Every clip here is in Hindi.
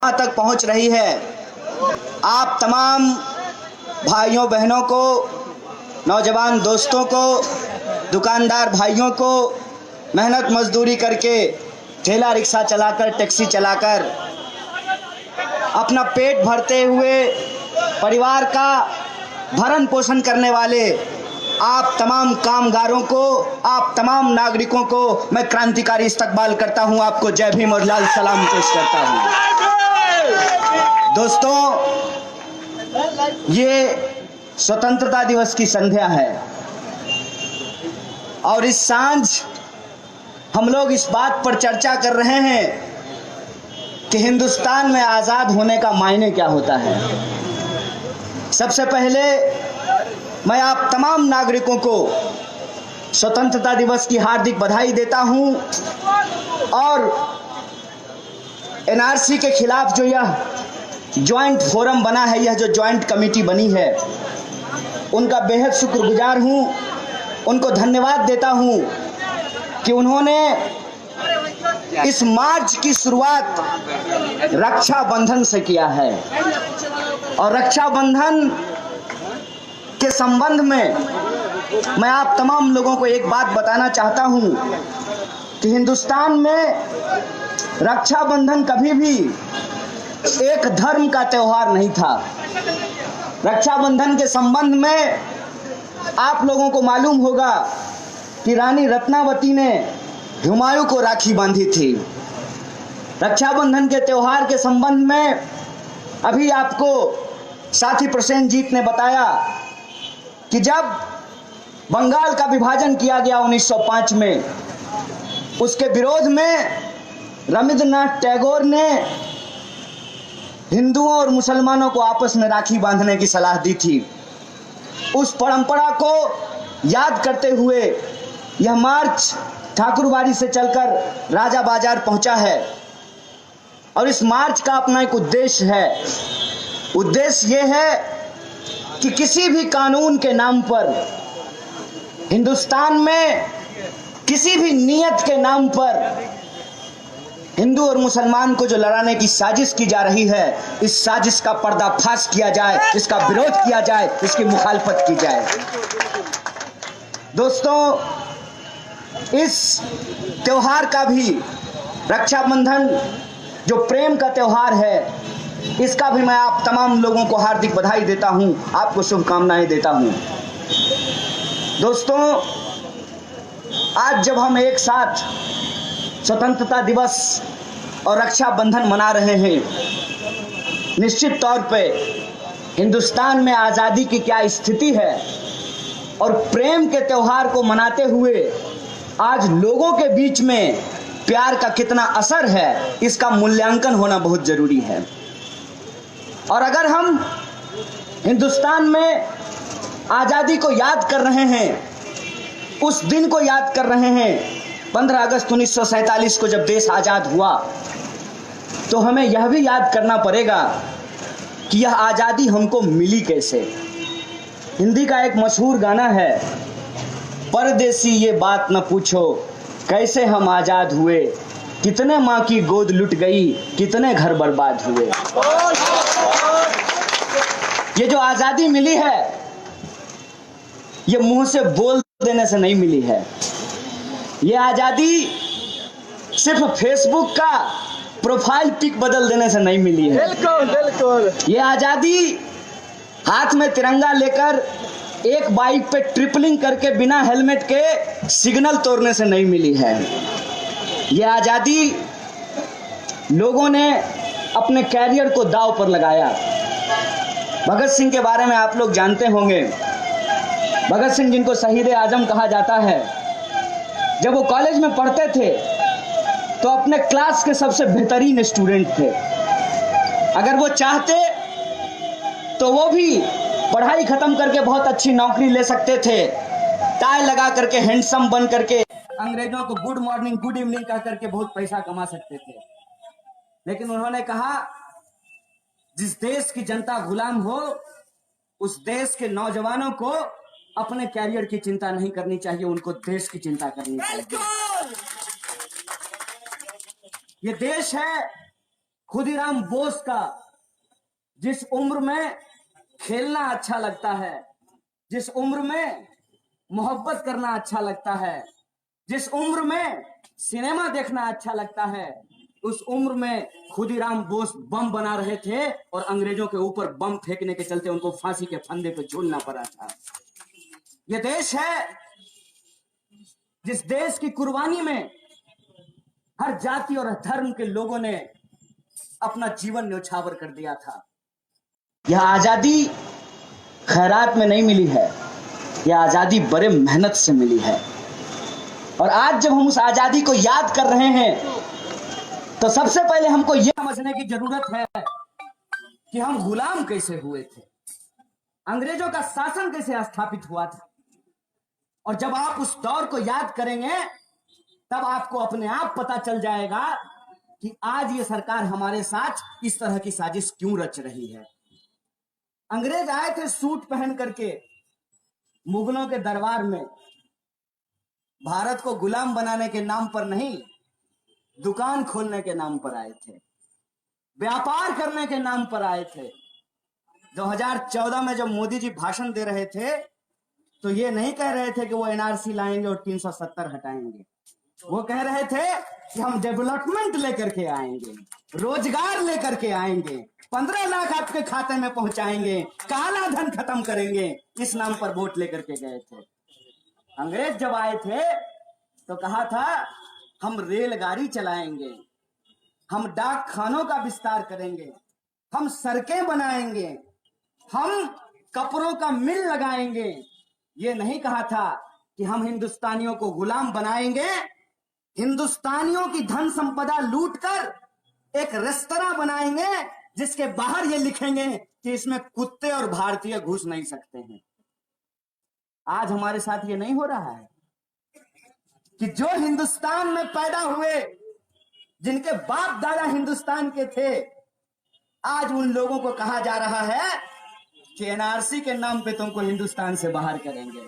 तक पहुंच रही है। आप तमाम भाइयों बहनों को, नौजवान दोस्तों को, दुकानदार भाइयों को मेहनत मजदूरी करके ठेला रिक्शा चलाकर, टैक्सी चलाकर अपना पेट भरते हुए परिवार का भरण पोषण करने वाले आप तमाम कामगारों को, आप तमाम नागरिकों को मैं क्रांतिकारी इस्तकबाल करता हूं। आपको जय भीम और लाल सलाम पेश करता हूं। दोस्तों, ये स्वतंत्रता दिवस की संध्या है और इस सांझ हम लोग इस बात पर चर्चा कर रहे हैं कि हिंदुस्तान में आज़ाद होने का मायने क्या होता है। सबसे पहले मैं आप तमाम नागरिकों को स्वतंत्रता दिवस की हार्दिक बधाई देता हूं और एनआरसी के खिलाफ जो यह जॉइंट फोरम बना है, यह जो जॉइंट कमेटी बनी है, उनका बेहद शुक्रगुजार हूं। उनको धन्यवाद देता हूं कि उन्होंने इस मार्च की शुरुआत रक्षाबंधन से किया है और रक्षाबंधन के संबंध में मैं आप तमाम लोगों को एक बात बताना चाहता हूं कि हिंदुस्तान में रक्षाबंधन कभी भी एक धर्म का त्योहार नहीं था। रक्षाबंधन के संबंध में आप लोगों को मालूम होगा कि रानी रत्नावती ने हुमायूं को राखी बांधी थी। रक्षाबंधन के त्योहार के संबंध में अभी आपको साथी प्रसेनजीत ने बताया कि जब बंगाल का विभाजन किया गया 1905 में, उसके विरोध में रविंद्रनाथ टैगोर ने हिंदुओं और मुसलमानों को आपस में राखी बांधने की सलाह दी थी। उस परंपरा को याद करते हुए यह मार्च ठाकुरबाड़ी से चलकर राजा बाजार पहुंचा है और इस मार्च का अपना एक उद्देश्य है। उद्देश्य यह है कि किसी भी कानून के नाम पर हिंदुस्तान में, किसी भी नियत के नाम पर हिंदू और मुसलमान को जो लड़ाने की साजिश की जा रही है, इस साजिश का पर्दाफाश किया जाए, इसका विरोध किया जाए, इसकी मुखालफत की जाए। दोस्तों, इस त्योहार का भी, रक्षाबंधन जो प्रेम का त्योहार है, इसका भी मैं आप तमाम लोगों को हार्दिक बधाई देता हूं, आपको शुभकामनाएं देता हूं। दोस्तों, आज जब हम एक साथ स्वतंत्रता दिवस और रक्षाबंधन मना रहे हैं, निश्चित तौर पे हिंदुस्तान में आज़ादी की क्या स्थिति है और प्रेम के त्योहार को मनाते हुए आज लोगों के बीच में प्यार का कितना असर है, इसका मूल्यांकन होना बहुत जरूरी है। और अगर हम हिंदुस्तान में आज़ादी को याद कर रहे हैं, उस दिन को याद कर रहे हैं 15 अगस्त 1947 को जब देश आज़ाद हुआ, तो हमें यह भी याद करना पड़ेगा कि यह आज़ादी हमको मिली कैसे। हिंदी का एक मशहूर गाना है, परदेसी ये बात न पूछो कैसे हम आज़ाद हुए, कितने माँ की गोद लुट गई, कितने घर बर्बाद हुए। ये जो आज़ादी मिली है, ये मुंह से बोल देने से नहीं मिली है। ये आज़ादी सिर्फ फेसबुक का प्रोफाइल पिक बदल देने से नहीं मिली है। बिल्कुल। ये आज़ादी हाथ में तिरंगा लेकर एक बाइक पे ट्रिपलिंग करके बिना हेलमेट के सिग्नल तोड़ने से नहीं मिली है। ये आज़ादी लोगों ने अपने कैरियर को दांव पर लगाया। भगत सिंह के बारे में आप लोग जानते होंगे। भगत सिंह, जिनको शहीद आजम कहा जाता है, जब वो कॉलेज में पढ़ते थे तो अपने क्लास के सबसे बेहतरीन स्टूडेंट थे। अगर वो चाहते तो वो भी पढ़ाई खत्म करके बहुत अच्छी नौकरी ले सकते थे, टाई लगा करके, हैंडसम बन करके, अंग्रेजों को गुड मॉर्निंग गुड इवनिंग कह करके बहुत पैसा कमा सकते थे। लेकिन उन्होंने कहा, जिस देश की जनता गुलाम हो, उस देश के नौजवानों को अपने कैरियर की चिंता नहीं करनी चाहिए, उनको देश की चिंता करनी चाहिए। ये देश है खुदीराम बोस का जिस उम्र में खेलना अच्छा लगता है, जिस उम्र में मोहब्बत करना अच्छा लगता है, जिस उम्र में सिनेमा देखना अच्छा लगता है, उस उम्र में खुदीराम बोस बम बना रहे थे और अंग्रेजों के ऊपर बम फेंकने के चलते उनको फांसी के फंदे पे झूलना पड़ा था। यह देश है जिस देश की कुर्बानी में हर जाति और धर्म के लोगों ने अपना जीवन न्यौछावर कर दिया था। यह आजादी खैरात में नहीं मिली है, यह आजादी बड़े मेहनत से मिली है। और आज जब हम उस आजादी को याद कर रहे हैं तो सबसे पहले हमको यह समझने की जरूरत है कि हम गुलाम कैसे हुए थे, अंग्रेजों का शासन कैसे स्थापित हुआ था। और जब आप उस दौर को याद करेंगे तब आपको अपने आप पता चल जाएगा कि आज ये सरकार हमारे साथ इस तरह की साजिश क्यों रच रही है। अंग्रेज आए थे सूट पहन करके मुगलों के दरबार में, भारत को गुलाम बनाने के नाम पर नहीं, दुकान खोलने के नाम पर आए थे, व्यापार करने के नाम पर आए थे। 2014 में जब मोदी जी भाषण दे रहे थे तो ये नहीं कह रहे थे कि वो एनआरसी लाएंगे और 370 हटाएंगे। वो कह रहे थे कि हम डेवलपमेंट लेकर के आएंगे, रोजगार लेकर के आएंगे, 15 लाख आपके खाते में पहुंचाएंगे, काला धन खत्म करेंगे। इस नाम पर वोट लेकर के गए थे। अंग्रेज जब आए थे तो कहा था हम रेलगाड़ी चलाएंगे, हम डाक खानों का विस्तार करेंगे, हम सड़कें बनाएंगे, हम कपड़ों का मिल लगाएंगे। ये नहीं कहा था कि हम हिंदुस्तानियों को गुलाम बनाएंगे, हिंदुस्तानियों की धन संपदा लूटकर एक रेस्तरां बनाएंगे जिसके बाहर ये लिखेंगे कि इसमें कुत्ते और भारतीय घुस नहीं सकते हैं। आज हमारे साथ ये नहीं हो रहा है कि जो हिंदुस्तान में पैदा हुए, जिनके बाप दादा हिंदुस्तान के थे, आज उन लोगों को कहा जा रहा है कि एनआरसी के नाम पे तुमको हिंदुस्तान से बाहर करेंगे।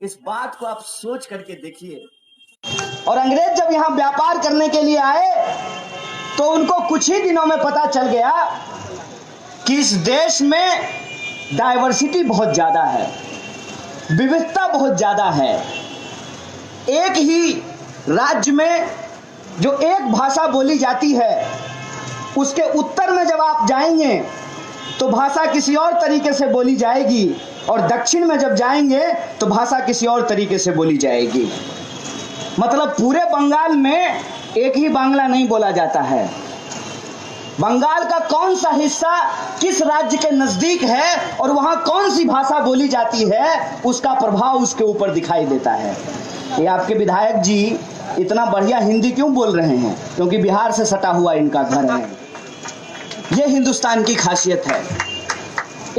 इस बात को आप सोच करके देखिए। और अंग्रेज जब यहां व्यापार करने के लिए आए तो उनको कुछ ही दिनों में पता चल गया कि इस देश में डाइवर्सिटी बहुत ज्यादा है, विविधता बहुत ज्यादा है। एक ही राज्य में जो एक भाषा बोली जाती है, उसके उत्तर में जब आप जाएंगे तो भाषा किसी और तरीके से बोली जाएगी, और दक्षिण में जब जाएंगे तो भाषा किसी और तरीके से बोली जाएगी। मतलब पूरे बंगाल में एक ही बांग्ला नहीं बोला जाता है। बंगाल का कौन सा हिस्सा किस राज्य के नजदीक है और वहां कौन सी भाषा बोली जाती है, उसका प्रभाव उसके ऊपर दिखाई देता है। ये आपके विधायक जी इतना बढ़िया हिंदी क्यों बोल रहे हैं? क्योंकि बिहार से सटा हुआ इनका घर है। ये हिंदुस्तान की खासियत है।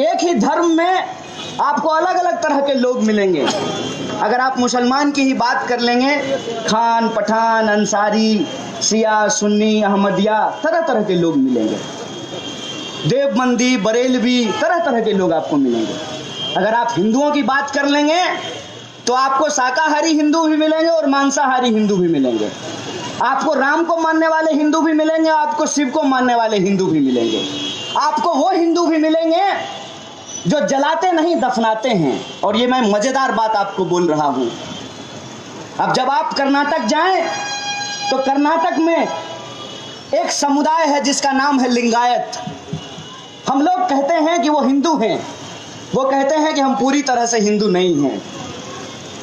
एक ही धर्म में आपको अलग अलग तरह के लोग मिलेंगे। अगर आप मुसलमान की ही बात कर लेंगे, खान, पठान, अंसारी, शिया, सुन्नी, अहमदिया, तरह तरह के लोग मिलेंगे। देवबंदी, बरेलवी, तरह तरह के लोग आपको मिलेंगे। अगर आप हिंदुओं की बात कर लेंगे तो आपको शाकाहारी हिंदू भी मिलेंगे और मांसाहारी हिंदू भी मिलेंगे। आपको राम को मानने वाले हिंदू भी मिलेंगे, आपको शिव को मानने वाले हिंदू भी मिलेंगे। आपको वो हिंदू भी मिलेंगे जो जलाते नहीं दफनाते हैं। और ये मैं मजेदार बात आपको बोल रहा हूं। अब जब आप कर्नाटक जाएं तो कर्नाटक में एक समुदाय है जिसका नाम है लिंगायत। हम लोग कहते हैं कि वो हिंदू हैं, वो कहते हैं कि हम पूरी तरह से हिंदू नहीं हैं।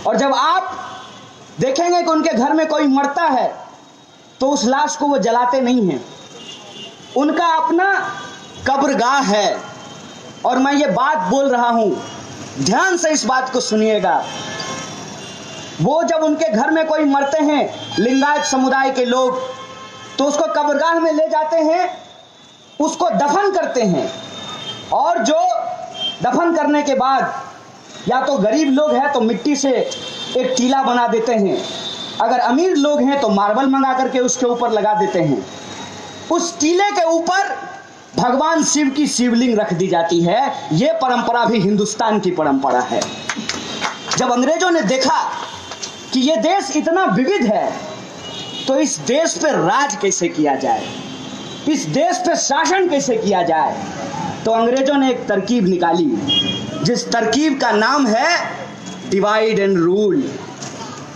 और जब आप देखेंगे कि उनके घर में कोई मरता है तो उस लाश को वो जलाते नहीं हैं, उनका अपना कब्रगाह है। और मैं ये बात बोल रहा हूं, ध्यान से इस बात को सुनिएगा। वो जब उनके घर में कोई मरते हैं लिंगायत समुदाय के लोग, तो उसको कब्रगाह में ले जाते हैं, उसको दफन करते हैं। और जो दफन करने के बाद या तो गरीब लोग हैं तो मिट्टी से एक टीला बना देते हैं, अगर अमीर लोग हैं तो मार्बल मंगा करके उसके ऊपर लगा देते हैं। उस टीले के ऊपर भगवान शिव की शिवलिंग रख दी जाती है। यह परंपरा भी हिंदुस्तान की परंपरा है। जब अंग्रेजों ने देखा कि यह देश इतना विविध है तो इस देश पर राज कैसे किया जाए, इस देश पे शासन कैसे किया जाए, तो अंग्रेजों ने एक तरकीब निकाली, जिस तरकीब का नाम है डिवाइड एंड रूल।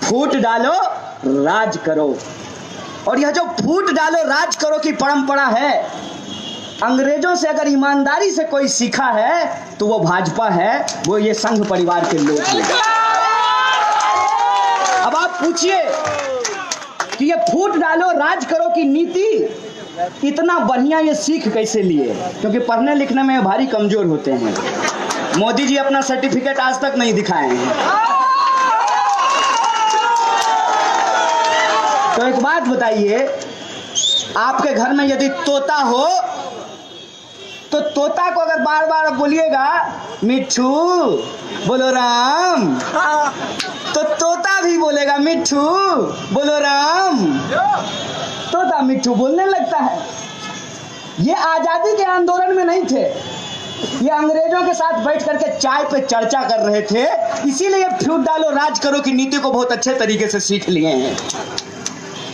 फूट डालो राज करो। और यह जो फूट डालो राज करो की परंपरा है, अंग्रेजों से अगर ईमानदारी से कोई सीखा है तो वो भाजपा है, वो ये संघ परिवार के लोग हैं। अब आप पूछिए कि ये फूट डालो राज करो की नीति इतना बढ़िया ये सीख कैसे लिए, क्योंकि पढ़ने लिखने में भारी कमजोर होते हैं। मोदी जी अपना सर्टिफिकेट आज तक नहीं दिखाए हैं। तो एक बात बताइए, आपके घर में यदि तोता हो तो तोता को अगर बार बार बोलिएगा मिट्ठू बोलो राम, तो तोता भी बोलेगा मिट्ठू बोलो राम। तोता मिट्ठू बोलने लगता है। ये आजादी के आंदोलन में नहीं थे, ये अंग्रेजों के साथ बैठ करके चाय पे चर्चा कर रहे थे, इसीलिए फूट डालो राज करो की नीति को बहुत अच्छे तरीके से सीख लिए हैं।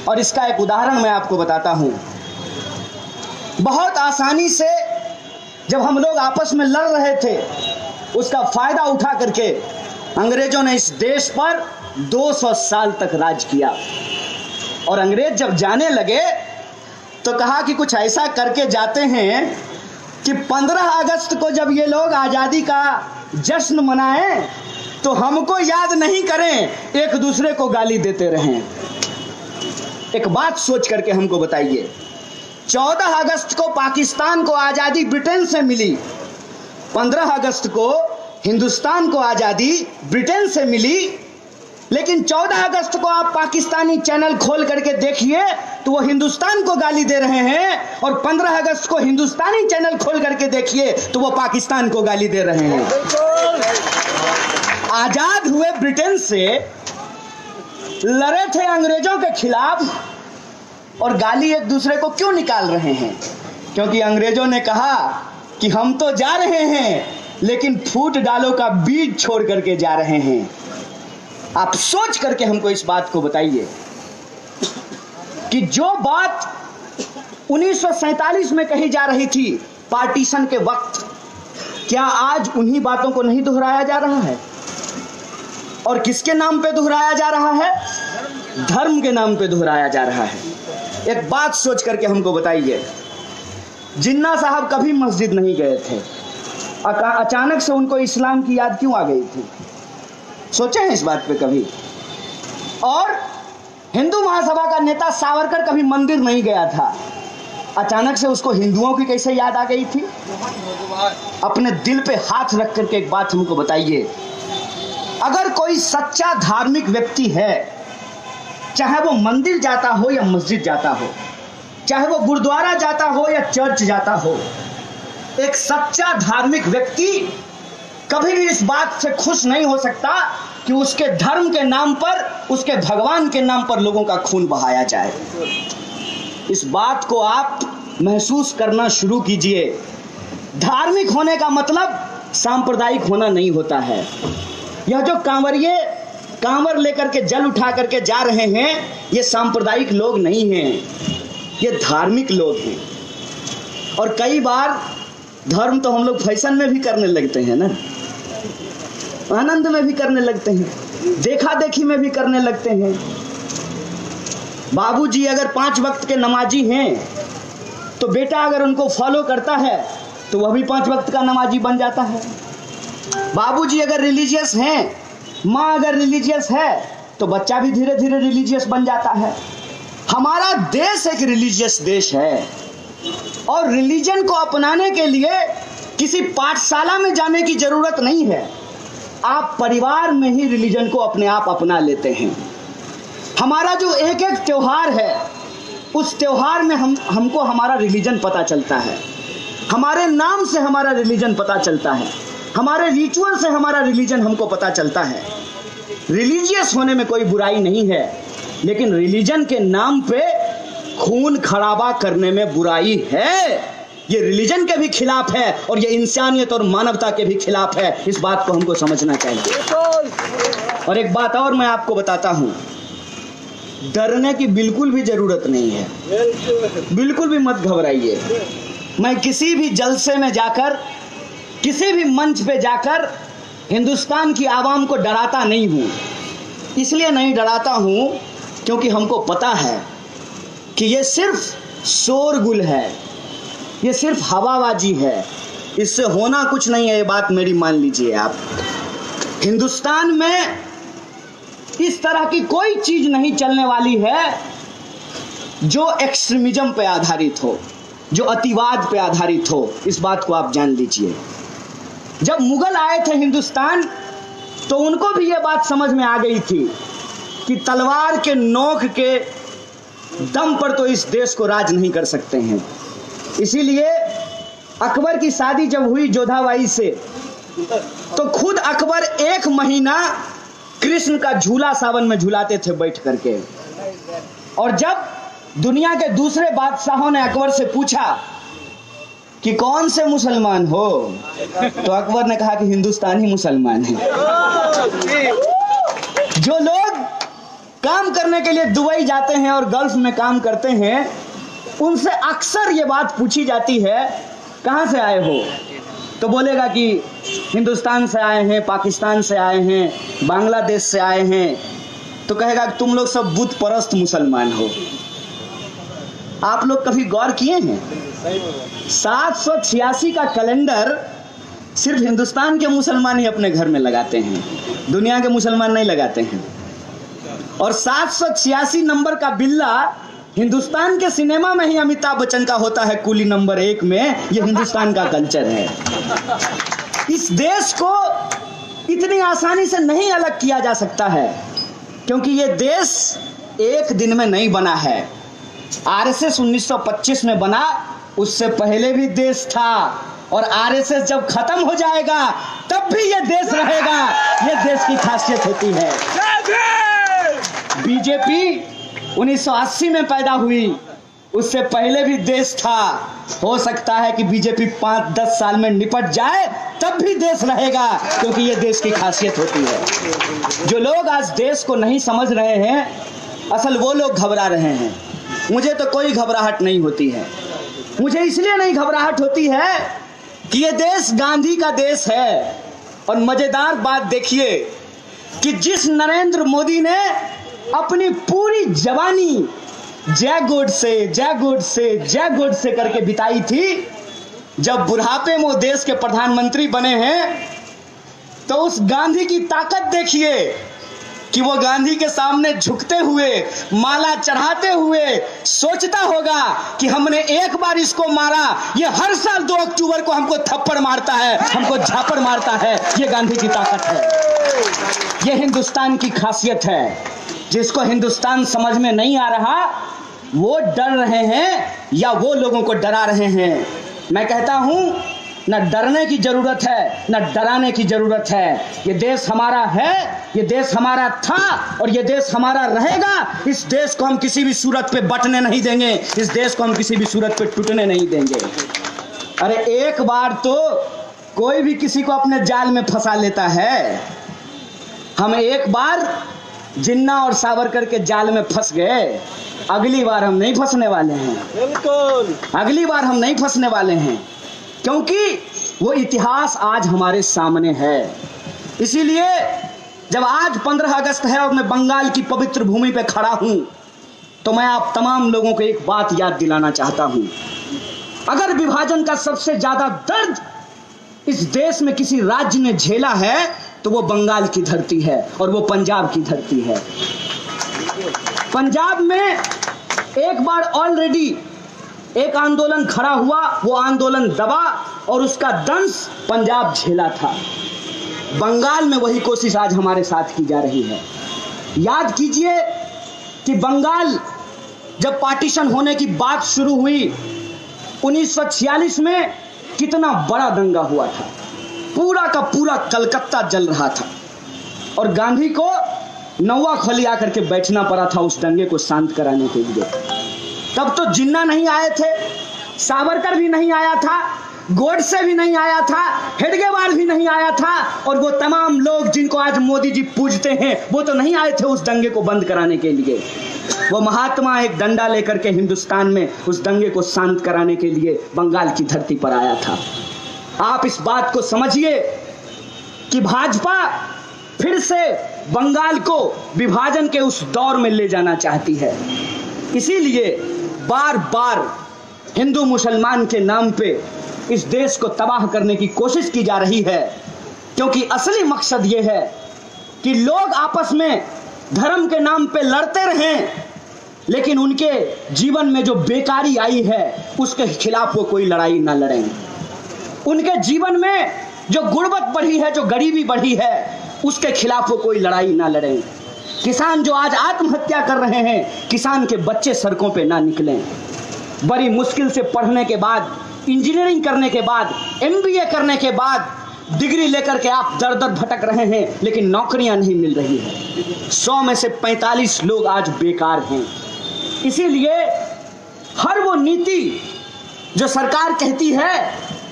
और इसका एक उदाहरण मैं आपको बताता हूं। बहुत आसानी से जब हम लोग आपस में लड़ रहे थे, उसका फायदा उठा करके अंग्रेजों ने इस देश पर 200 साल तक राज किया। और अंग्रेज जब जाने लगे तो कहा कि कुछ ऐसा करके जाते हैं कि 15 अगस्त को जब ये लोग आज़ादी का जश्न मनाएं तो हमको याद नहीं करें, एक दूसरे को गाली देते रहें। एक बात सोच करके हमको बताइए, 14 अगस्त को पाकिस्तान को आज़ादी ब्रिटेन से मिली, 15 अगस्त को हिंदुस्तान को आज़ादी ब्रिटेन से मिली, लेकिन 14 अगस्त को आप पाकिस्तानी चैनल खोल करके देखिए तो वो हिंदुस्तान को गाली दे रहे हैं, और 15 अगस्त को हिंदुस्तानी चैनल खोल करके देखिए तो वो पाकिस्तान को गाली दे रहे हैं। आज़ाद हुए ब्रिटेन से, लड़े थे अंग्रेजों के खिलाफ, और गाली एक दूसरे को क्यों निकाल रहे हैं? क्योंकि अंग्रेजों ने कहा कि हम तो जा रहे हैं लेकिन फूट डालो का बीज छोड़ करके जा रहे हैं। आप सोच करके हमको इस बात को बताइए कि जो बात 1947 में कही जा रही थी पार्टीशन के वक्त, क्या आज उन्हीं बातों को नहीं दोहराया जा रहा है? और किसके नाम पे दोहराया जा रहा है? धर्म के नाम पे दोहराया जा रहा है। एक बात सोच करके हमको बताइए, जिन्ना साहब कभी मस्जिद नहीं गए थे, अचानक से उनको इस्लाम की याद क्यों आ गई थी? सोचे हैं इस बात पे कभी? और हिंदू महासभा का नेता सावरकर कभी मंदिर नहीं गया था, अचानक से उसको हिंदुओं की कैसे याद आ गई थी? अपने दिल पे हाथ रख करके एक बात हमको बताइए, अगर कोई सच्चा धार्मिक व्यक्ति है, चाहे वो मंदिर जाता हो या मस्जिद जाता हो, चाहे वो गुरुद्वारा जाता हो या चर्च जाता हो, एक सच्चा धार्मिक व्यक्ति कभी भी इस बात से खुश नहीं हो सकता कि उसके धर्म के नाम पर, उसके भगवान के नाम पर लोगों का खून बहाया जाए। इस बात को आप महसूस करना शुरू कीजिए। धार्मिक होने का मतलब सांप्रदायिक होना नहीं होता है। यह जो कांवरिये कांवर लेकर के जल उठा करके जा रहे हैं, ये सांप्रदायिक लोग नहीं हैं, ये धार्मिक लोग हैं। और कई बार धर्म तो हम लोग फैशन में भी करने लगते हैं ना, आनंद में भी करने लगते हैं, देखा देखी में भी करने लगते हैं। बाबूजी अगर 5 वक्त के नमाजी हैं तो बेटा अगर उनको फॉलो करता है तो वह भी 5 वक्त का नमाजी बन जाता है। बाबूजी अगर रिलीजियस हैं, माँ अगर रिलीजियस है तो बच्चा भी धीरे धीरे रिलीजियस बन जाता है। हमारा देश एक रिलीजियस देश है, और रिलीजन को अपनाने के लिए किसी पाठशाला में जाने की जरूरत नहीं है। आप परिवार में ही रिलीजन को अपने आप अपना लेते हैं। हमारा जो एक एक त्योहार है, उस त्योहार में हमको हमारा रिलीजन पता चलता है, हमारे नाम से हमारा रिलीजन पता चलता है, हमारे रिचुअल से हमारा रिलीजन हमको पता चलता है। रिलीजियस होने में कोई बुराई नहीं है, लेकिन रिलीजन के नाम पे खून खराबा करने में बुराई है। ये रिलीजन के भी खिलाफ है और ये इंसानियत और मानवता के भी खिलाफ है। इस बात को हमको समझना चाहिए। और एक बात और मैं आपको बताता हूं, डरने की बिल्कुल भी जरूरत नहीं है, बिल्कुल भी मत घबराइए। मैं किसी भी जलसे में जाकर, किसी भी मंच पे जाकर हिंदुस्तान की आवाम को डराता नहीं हूँ। इसलिए नहीं डराता हूँ क्योंकि हमको पता है कि ये सिर्फ शोरगुल है, ये सिर्फ हवाबाजी है, इससे होना कुछ नहीं है। ये बात मेरी मान लीजिए आप। हिंदुस्तान में इस तरह की कोई चीज नहीं चलने वाली है जो एक्सट्रीमिज्म पे आधारित हो, जो अतिवाद पे आधारित हो। इस बात को आप जान लीजिए। जब मुगल आए थे हिंदुस्तान तो उनको भी ये बात समझ में आ गई थी कि तलवार के नोक के दम पर तो इस देश को राज नहीं कर सकते हैं। इसीलिए अकबर की शादी जब हुई जोधाबाई से, तो खुद अकबर 1 महीना कृष्ण का झूला सावन में झूलाते थे बैठ करके। और जब दुनिया के दूसरे बादशाहों ने अकबर से पूछा कि कौन से मुसलमान हो, तो अकबर ने कहा कि हिंदुस्तानी मुसलमान है। जो लोग काम करने के लिए दुबई जाते हैं और गल्फ में काम करते हैं, उनसे अक्सर ये बात पूछी जाती है कहाँ से आए हो, तो बोलेगा कि हिंदुस्तान से आए हैं, पाकिस्तान से आए हैं, बांग्लादेश से आए हैं। तो कहेगा कि तुम लोग सब बुत परस्त मुसलमान हो। आप लोग कभी गौर किए हैं 786 का कैलेंडर सिर्फ हिंदुस्तान के मुसलमान ही अपने घर में लगाते हैं, दुनिया के मुसलमान नहीं लगाते हैं। और 786 नंबर का बिल्ला हिंदुस्तान के सिनेमा में ही अमिताभ बच्चन का होता है कूली नंबर 1 में। यह हिंदुस्तान का कल्चर है। इस देश को इतनी आसानी से नहीं अलग किया जा सकता है, क्योंकि यह देश एक दिन में नहीं बना है। आरएसएस 1925 में बना, उससे पहले भी देश था। और आरएसएस जब खत्म हो जाएगा तब भी यह देश रहेगा। यह देश की खासियत होती है। बीजेपी 1980 में पैदा हुई, उससे पहले भी देश था। हो सकता है कि बीजेपी 5-10 साल में निपट जाए, तब भी देश रहेगा, क्योंकि ये देश की खासियत होती है। जो लोग आज देश को नहीं समझ रहे हैं, असल वो लोग घबरा रहे हैं। मुझे तो कोई घबराहट नहीं होती है। मुझे इसलिए नहीं घबराहट होती है कि ये देश गांधी का देश है। और मजेदार बात देखिए कि जिस नरेंद्र मोदी ने अपनी पूरी जवानी जय गोडसे, जय गोडसे, जय गोडसे करके बिताई थी, जब बुढ़ापे में वो देश के प्रधानमंत्री बने हैं, तो उस गांधी की ताकत देखिए कि वो गांधी के सामने झुकते हुए, माला चढ़ाते हुए सोचता होगा कि हमने एक बार इसको मारा, ये हर साल 2 अक्टूबर को हमको थप्पड़ मारता है, हमको झापड़ मारता है। ये गांधी की ताकत है। ये हिंदुस्तान की खासियत है। जिसको हिंदुस्तान समझ में नहीं आ रहा, वो डर रहे हैं या वो लोगों को डरा रहे हैं। मैं कहता हूं, न डरने की जरूरत है, न डराने की जरूरत है। ये देश हमारा है, ये देश हमारा था और ये देश हमारा रहेगा। इस देश को हम किसी भी सूरत पे बंटने नहीं देंगे, इस देश को हम किसी भी सूरत पे टूटने नहीं देंगे। अरे एक बार तो कोई भी किसी को अपने जाल में फंसा लेता है। हम एक बार जिन्ना और सावरकर के जाल में फंस गए, अगली बार हम नहीं फंसने वाले हैं। बिल्कुल, अगली बार हम नहीं फंसने वाले हैं, क्योंकि वो इतिहास आज हमारे सामने है। इसीलिए जब आज 15 अगस्त है और मैं बंगाल की पवित्र भूमि पे खड़ा हूं, तो मैं आप तमाम लोगों को एक बात याद दिलाना चाहता हूं। अगर विभाजन का सबसे ज्यादा दर्द इस देश में किसी राज्य ने झेला है, तो वो बंगाल की धरती है और वो पंजाब की धरती है। पंजाब में एक बार ऑलरेडी एक आंदोलन खड़ा हुआ, वो आंदोलन दबा और उसका दंश पंजाब झेला था। बंगाल में वही कोशिश आज हमारे साथ की जा रही है। याद कीजिए कि बंगाल जब पार्टीशन होने की बात शुरू हुई 1946 में, कितना बड़ा दंगा हुआ था। पूरा का पूरा कलकत्ता जल रहा था और गांधी को नौवा खली आकर के बैठना पड़ा था उस दंगे को शांत कराने के लिए। तब तो जिन्ना नहीं आए थे, सावरकर भी नहीं आया था, गोडसे भी नहीं आया था, हेडगेवार भी नहीं आया था, और वो तमाम लोग जिनको आज मोदी जी पूजते हैं, वो तो नहीं आए थे उस दंगे को बंद कराने के लिए। वो महात्मा एक डंडा लेकर के हिंदुस्तान में उस दंगे को शांत कराने के लिए बंगाल की धरती पर आया था। आप इस बात को समझिए कि भाजपा फिर से बंगाल को विभाजन के उस दौर में ले जाना चाहती है। इसीलिए बार बार हिंदू मुसलमान के नाम पे इस देश को तबाह करने की कोशिश की जा रही है, क्योंकि असली मकसद ये है कि लोग आपस में धर्म के नाम पे लड़ते रहें, लेकिन उनके जीवन में जो बेकारी आई है उसके खिलाफ वो कोई लड़ाई ना लड़ें। उनके जीवन में जो गुर्बत बढ़ी है, जो गरीबी बढ़ी है, उसके खिलाफ वो कोई लड़ाई ना लड़ें। किसान जो आज आत्महत्या कर रहे हैं, किसान के बच्चे सड़कों पे ना निकलें। बड़ी मुश्किल से पढ़ने के बाद, इंजीनियरिंग करने के बाद, MBA करने के बाद, डिग्री लेकर के आप दर दर भटक रहे हैं, लेकिन नौकरियां नहीं मिल रही हैं। 100 में से 45 लोग आज बेकार हैं। इसीलिए हर वो नीति जो सरकार कहती है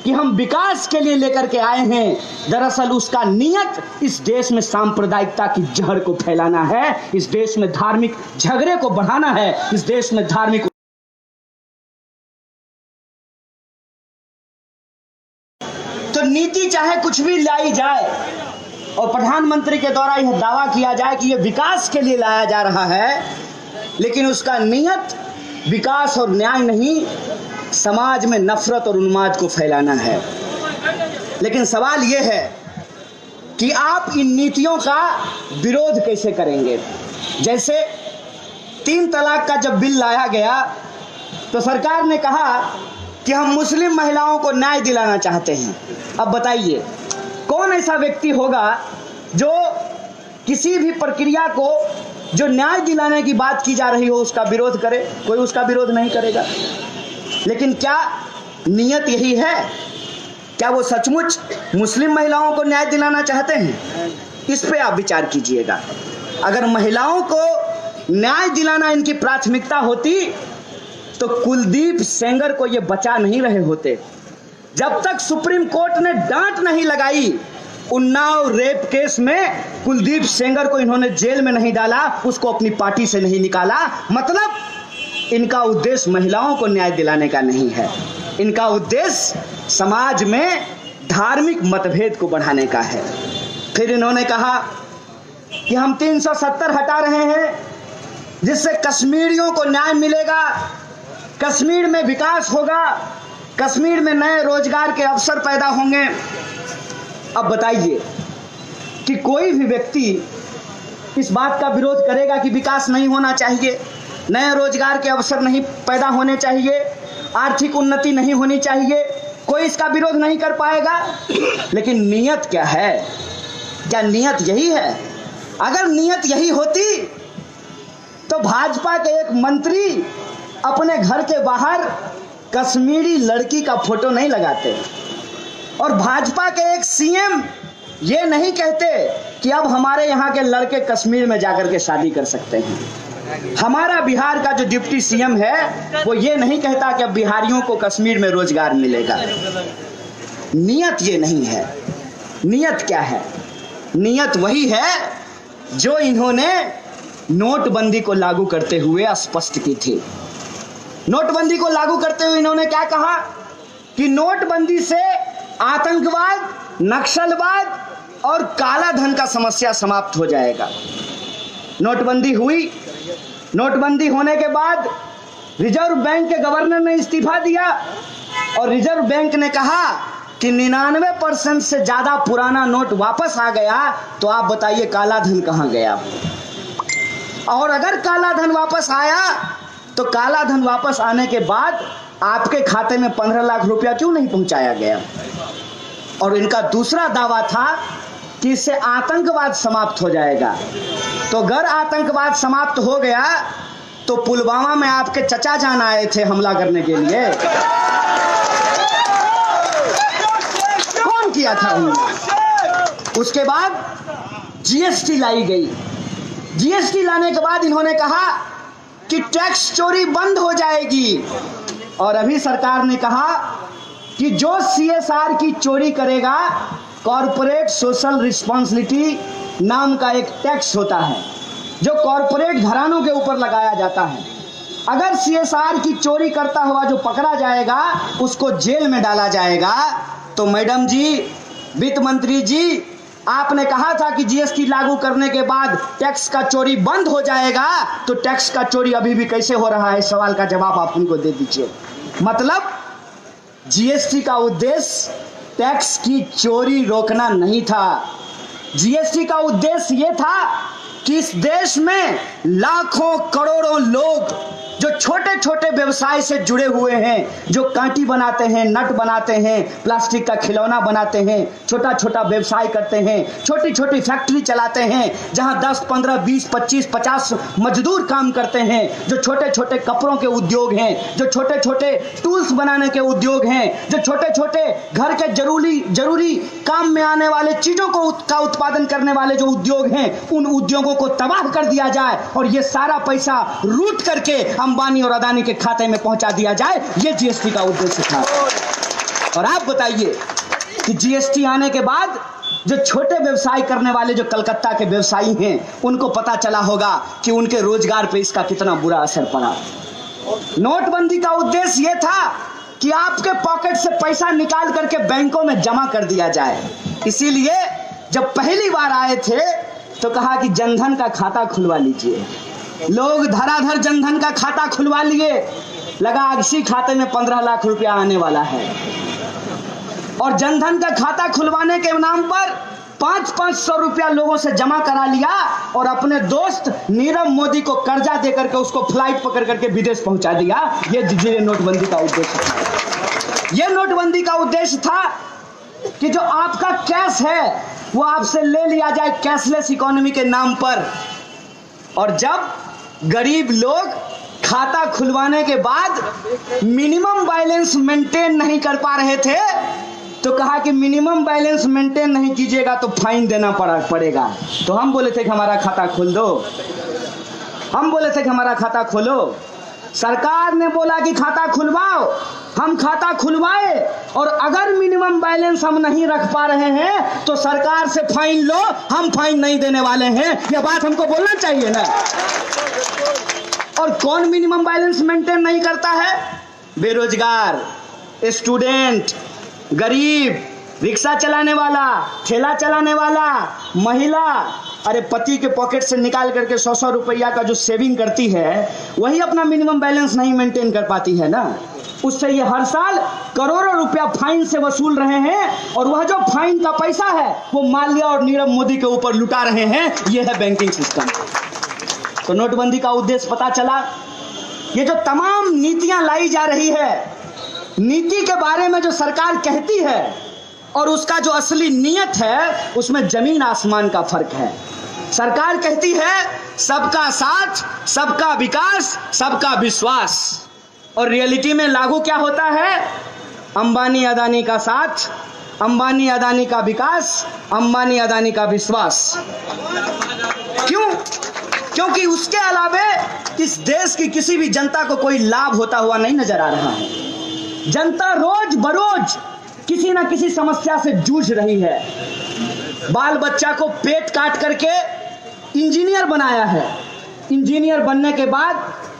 कि हम विकास के लिए लेकर के आए हैं, दरअसल उसका नियत इस देश में सांप्रदायिकता की जहर को फैलाना है, इस देश में धार्मिक झगड़े को बढ़ाना है, इस देश में धार्मिक। तो नीति चाहे कुछ भी लाई जाए और प्रधानमंत्री के द्वारा यह दावा किया जाए कि यह विकास के लिए लाया जा रहा है, लेकिन उसका नियत विकास और न्याय नहीं, समाज में नफरत और उन्माद को फैलाना है। लेकिन सवाल यह है कि आप इन नीतियों का विरोध कैसे करेंगे। जैसे 3 तलाक का जब बिल लाया गया तो सरकार ने कहा कि हम मुस्लिम महिलाओं को न्याय दिलाना चाहते हैं। अब बताइए कौन ऐसा व्यक्ति होगा जो किसी भी प्रक्रिया को जो न्याय दिलाने की बात की जा रही हो उसका विरोध करे? कोई उसका विरोध नहीं करेगा। लेकिन क्या नियत यही है? क्या वो सचमुच मुस्लिम महिलाओं को न्याय दिलाना चाहते हैं? इस पे आप विचार कीजिएगा। अगर महिलाओं को न्याय दिलाना इनकी प्राथमिकता होती तो कुलदीप सेंगर को ये बचा नहीं रहे होते। जब तक सुप्रीम कोर्ट ने डांट नहीं लगाई, उन्नाव रेप केस में कुलदीप सेंगर को इन्होंने जेल में नहीं डाला, उसको अपनी पार्टी से नहीं निकाला, मतलब इनका उद्देश्य महिलाओं को न्याय दिलाने का नहीं है। इनका उद्देश्य समाज में धार्मिक मतभेद को बढ़ाने का है। फिर इन्होंने कहा कि हम 370 हटा रहे हैं जिससे कश्मीरियों को न्याय मिलेगा, कश्मीर में विकास होगा, कश्मीर में नए रोजगार के अवसर पैदा होंगे। अब बताइए कि कोई भी व्यक्ति इस बात का विरोध करेगा कि विकास नहीं होना चाहिए, नए रोजगार के अवसर नहीं पैदा होने चाहिए, आर्थिक उन्नति नहीं होनी चाहिए? कोई इसका विरोध नहीं कर पाएगा। लेकिन नियत क्या है? क्या नियत यही है? अगर नियत यही होती तो भाजपा के एक मंत्री अपने घर के बाहर कश्मीरी लड़की का फोटो नहीं लगाते, और भाजपा के एक सीएम ये नहीं कहते कि अब हमारे यहाँ के लड़के कश्मीर में जाकर के शादी कर सकते हैं। हमारा बिहार का जो डिप्टी सीएम है वो ये नहीं कहता कि अब बिहारियों को कश्मीर में रोजगार मिलेगा। नियत ये नहीं है। नियत क्या है? नियत वही है जो इन्होंने नोटबंदी को लागू करते हुए स्पष्ट की थी। नोटबंदी को लागू करते हुए इन्होंने क्या कहा कि नोटबंदी से आतंकवाद, नक्सलवाद और काला धन का समस्या समाप्त हो जाएगा। नोटबंदी हुई। नोटबंदी होने के बाद रिजर्व बैंक के गवर्नर ने इस्तीफा दिया और रिजर्व बैंक ने कहा कि 99% से ज्यादा पुराना नोट वापस आ गया, तो आप बताइए काला धन कहां गया? और अगर काला धन वापस आया तो काला धन वापस आने के बाद आपके खाते में 15 लाख रुपया क्यों नहीं पहुंचाया गया? और इनका दूसरा दावा था कि इससे आतंकवाद समाप्त हो जाएगा। तो अगर आतंकवाद समाप्त हो गया तो पुलवामा में आपके चचा जान आए थे हमला करने के लिए, कौन किया था उन्होंने? उसके बाद जीएसटी लाई गई। जीएसटी लाने के बाद इन्होंने कहा कि टैक्स चोरी बंद हो जाएगी, और अभी सरकार ने कहा कि जो सीएसआर की चोरी करेगा, कॉर्पोरेट सोशल रिस्पॉन्सिबिलिटी नाम का एक टैक्स होता है, जो कॉरपोरेट घरानों के ऊपर लगाया जाता है। अगर CSR की चोरी करता हुआ जो पकड़ा जाएगा उसको जेल में डाला जाएगा। तो मैडम जी, वित्त मंत्री जी, आपने कहा था कि GST लागू करने के बाद टैक्स का चोरी बंद हो जाएगा, तो टैक्स का चोरी अभी भी कैसे हो रहा है, इस सवाल का जवाब आप उनको दे दीजिए। मतलब GST का उद्देश्य टैक्स की चोरी रोकना नहीं था। GST का उद्देश्य यह था कि इस देश में लाखों करोड़ों लोग जो छोटे छोटे व्यवसाय से जुड़े हुए हैं, जो कांटी बनाते हैं, नट बनाते हैं, प्लास्टिक का खिलौना बनाते हैं, छोटा छोटा व्यवसाय करते हैं, छोटी छोटी फैक्ट्री चलाते हैं, जहां 10, 15, 20, 25, 50 मजदूर काम करते हैं, जो छोटे छोटे कपड़ों के उद्योग हैं, जो छोटे छोटे टूल्स बनाने के उद्योग हैं, जो छोटे छोटे घर के जरूरी काम में आने वाले चीजों का उत्पादन करने वाले जो उद्योग हैं, उन उद्योगों को तबाह कर दिया जाए और ये सारा पैसा लूट करके अंबानी और अदानी के खाते में पहुंचा दिया जाए, ये GST का उद्देश्य था। और आप बताइए कि GST आने के बाद जो छोटे व्यवसाय करने वाले जो कलकत्ता के व्यवसायी हैं, उनको पता चला होगा कि उनके रोजगार पे इसका कितना बुरा असर पड़ा। नोटबंदी का उद्देश्य यह था कि आपके पॉकेट से पैसा निकाल करके बैंकों में जमा कर दिया जाए। इसीलिए जब पहली बार आए थे तो कहा कि जनधन का खाता खुलवा लीजिए। लोग धड़ाधड़ जनधन का खाता खुलवा लिए। लगा इसी खाते में 15 लाख रुपया आने वाला है। और जनधन का खाता खुलवाने के नाम पर 500-500 रुपया लोगों से जमा करा लिया और अपने दोस्त नीरव मोदी को कर्जा दे करके उसको फ्लाइट पकड़ करके विदेश पहुंचा दिया। ये नोटबंदी का उद्देश्य था। ये नोटबंदी का उद्देश्य था कि जो आपका कैश है वो आपसे ले लिया जाए कैशलेस इकोनॉमी के नाम पर। और जब गरीब लोग खाता खुलवाने के बाद मिनिमम बैलेंस मेंटेन नहीं कर पा रहे थे तो कहा कि मिनिमम बैलेंस मेंटेन नहीं कीजिएगा तो फाइन देना पड़ेगा। तो हम बोले थे कि हमारा खाता खोल दो, हम बोले थे कि हमारा खाता खोलो। सरकार ने बोला कि खाता खुलवाओ, हम खाता खुलवाए और अगर मिनिमम बैलेंस हम नहीं रख पा रहे हैं तो सरकार से फाइन लो, हम फाइन नहीं देने वाले हैं। यह बात हमको बोलना चाहिए ना। और कौन मिनिमम बैलेंस मेंटेन नहीं करता है? बेरोजगार, स्टूडेंट, गरीब, रिक्शा चलाने वाला, ठेला चलाने वाला, महिला। अरे पति के पॉकेट से निकाल करके 100-100 रुपया का जो सेविंग करती है वही अपना मिनिमम बैलेंस नहीं मेंटेन कर पाती है ना। उससे ये हर साल करोड़ों रुपया फाइन से वसूल रहे हैं और वह जो फाइन का पैसा है वो माल्या और नीरव मोदी के ऊपर लुटा रहे हैं। ये है बैंकिंग सिस्टम। तो नोटबंदी का उद्देश्य पता चला। ये जो तमाम नीतियां लाई जा रही है, नीति के बारे में जो सरकार कहती है और उसका जो असली नियत है उसमें जमीन आसमान का फर्क है। सरकार कहती है सबका साथ, सबका विकास, सबका विश्वास, और रियलिटी में लागू क्या होता है? अंबानी अदानी का साथ, अंबानी अदानी का विकास, अंबानी अदानी का विश्वास। क्यों? क्योंकि उसके अलावे इस देश की किसी भी जनता को कोई लाभ होता हुआ नहीं नजर आ रहा है। जनता रोज बरोज किसी ना किसी समस्या से जूझ रही है। बाल बच्चा को पेट काट करके इंजीनियर बनाया है। इंजीनियर बनने के बाद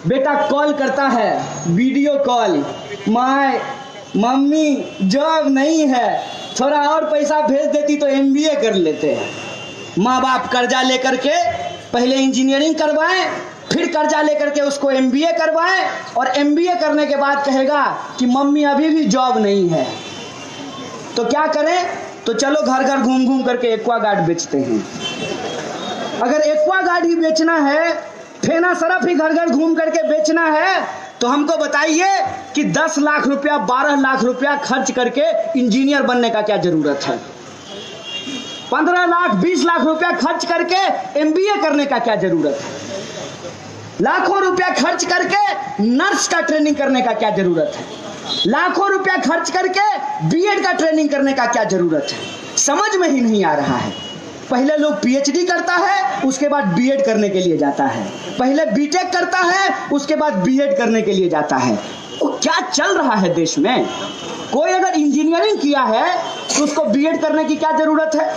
बेटा कॉल करता है, video call, my mummy job नहीं है, थोड़ा और पैसा भेज देती तो MBA कर लेते हैं। माँ बाप कर्जा लेकर के पहले इंजीनियरिंग करवाएं, फिर कर्जा लेकर के उसको MBA करवाएं और MBA करने के बाद कहेगा कि मम्मी अभी भी जॉब नहीं है। तो क्या करें? तो चलो घर घर घूम घूम करके एक्वागार्ड बेचते हैं। अगर एक्वागार्ड ही बेचना है, फेना सरफ ही घर घर घूम करके बेचना है, तो हमको बताइए कि 10 लाख रुपया 12 लाख रुपया खर्च करके इंजीनियर बनने का क्या जरूरत है? 15 लाख 20 लाख रुपया खर्च करके MBA करने का क्या जरूरत है? लाखों रुपया खर्च करके नर्स का ट्रेनिंग करने का क्या जरूरत है? लाखों रुपया खर्च करके B.Ed का ट्रेनिंग करने का क्या जरूरत है? समझ में ही नहीं आ रहा है। पहले लोग PhD करता है, उसके बाद B.Ed करने के लिए जाता है, पहले B.Tech करता है, उसके बाद B.Ed करने के लिए जाता है। तो क्या चल रहा है देश में? कोई अगर इंजीनियरिंग किया है तो उसको B.Ed करने की क्या जरूरत है?